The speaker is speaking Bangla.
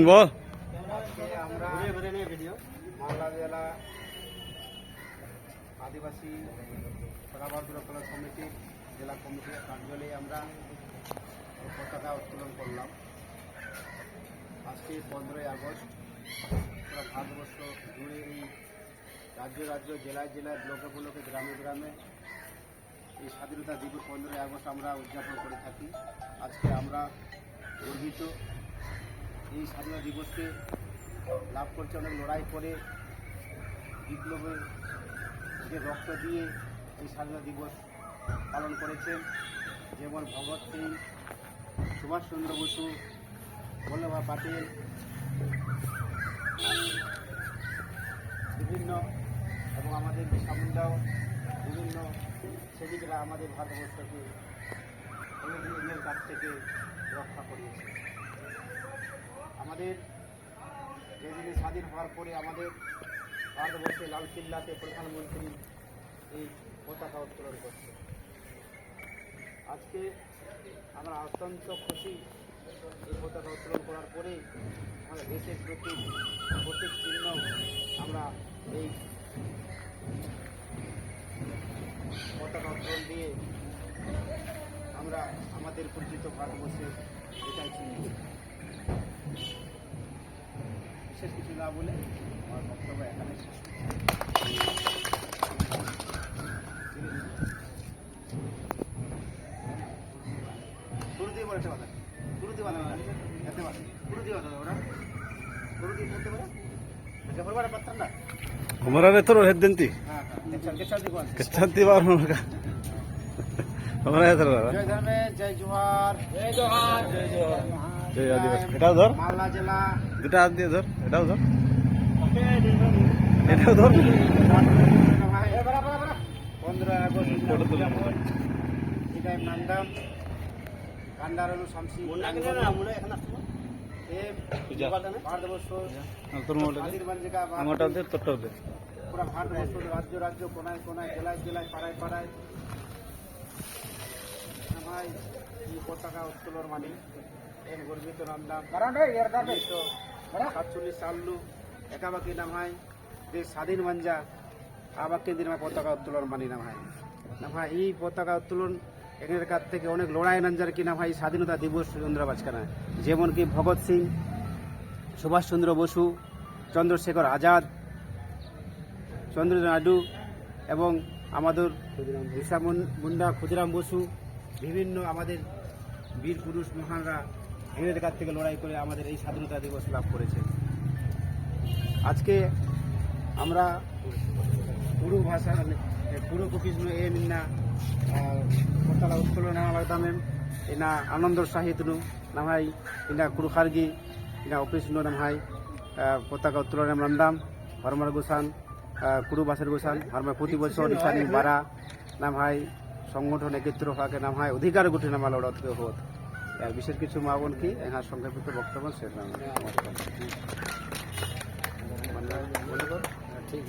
বল। আমরা মালদা জেলা আদিবাসী সরাবর্ধনা কলা সমিতির জেলা কমিটির কার্যালয়ে আমরা পতাকা উত্তোলন করলাম। আজকে 15ই আগস্ট পুরো ভারতবর্ষ জুড়ে এই রাজ্য জেলায় জেলায় ব্লকে ব্লকে গ্রামে গ্রামে এই স্বাধীনতা দিবস 15ই আগস্ট আমরা উদযাপন করে থাকি। আজকে আমরা গর্বিত এই স্বাধীনতা দিবসকে লাভ করছে অনেক লড়াই করে বিপ্লবের যে রক্ত দিয়ে এই স্বাধীনতা দিবস পালন করেছেন, যেমন ভগৎ সিং, সুভাষচন্দ্র বসু, বল্লভভাই প্যাটেল, বিভিন্ন এবং আমাদের বিরসা বিভিন্ন সেদিকরা আমাদের ভারতবর্ষকে ইংরেজদের কাছ থেকে রক্ষা করিয়েছে। আমাদের যেদিনে স্বাধীন হওয়ার পরে আমাদের ভারতবর্ষে লালকিল্লাতে প্রধানমন্ত্রী এই পতাকা উত্তোলন করছে। আজকে আমরা অত্যন্ত খুশি এই পতাকা উত্তোলন করার পরে আমাদের দেশের প্রতীক চিহ্ন আমরা এই পতাকা উত্তোলন দিয়ে আমরা আমাদের পরিচিত ভারতবর্ষে এটাই চিহ্ন। বিশেষ কিছু না বলে আমার বক্তব্য এখানে শেষ করছি। শুরু দিয়ে বলে বাধা শুরু দিয়ে বাধা এতে বাধা শুরু দিয়ে বাধা ওরা শুরু দিয়ে করতে পারে জবরবার পাত্র না हमारा रे तो रोहित दिनती হ্যাঁ হ্যাঁ কেচাল দিব कच्चांती बार होगा हमारा है तेरा জয় ধর্মে জয় জোহার জয় জোহার জয় জোহার जय आदिवासी এটা ধর মালদা জেলা দুটা হাত দিয়ে ধর এটাও ধর এটাও ধর 15 আগস্ট ইদাইম নান্দাম কান্ডারনু শামসি ভারতবর্ষ তোর মোবাইলটা স্বাধীন বাঞ্জিকা আমারটাও দে তোরটাও দে পুরো ভারতবর্ষ রাজ্য কোনায় কোনায় জেলায় জেলায় পাড়ায় পাড়ায় ভাই এই পতাকা উত্তোলন মানে এর গর্বিত নান্দাম 1947 সালু একাবাকি নাম হয় দেশ স্বাধীন বাঞ্জা আবাকে দিন পতাকা উত্তোলন মানি নাম হয় না ভাই এই পতাকা উত্তোলন এখানের কাছ থেকে অনেক লড়াই নাঞ্জার কি না ভাই স্বাধীনতা দিবস চন্দ্র বাজকানা যেমন কি ভগৎ সিং, সুভাষচন্দ্র বসু, চন্দ্রশেখর আজাদ, চন্দ্র নাইডু এবং আমাদের বিরসা মুন্ডা, ক্ষুদিরাম বসু, বিভিন্ন আমাদের বীর পুরুষ মহানরা ইংরেজদের কাছ থেকে লড়াই করে আমাদের এই স্বাধীনতা দিবস লাভ করেছে। আজকে আমরা পুরো ভাষা পুরো কৃষ্ণ এ নিনা পতাকা উত্তোলন নাম এনা আনন্দর সাহিত্যনু নামাই ইনা কুরুখারগি ইনা অফিস নামাই পতাকা উত্তোলন নান্দাম হরমার গোসান কুরু বাসের গোসান হরমার প্রতি বছর নিশানি বারা নামাই সংগঠন একত্র হওয়াকে নামাই অধিকার গুটি নামা লড়াতে হত আর বিশেষ কিছু মা বোন কি এনার সংক্ষেপিত বক্তব্য শেষ ঠিক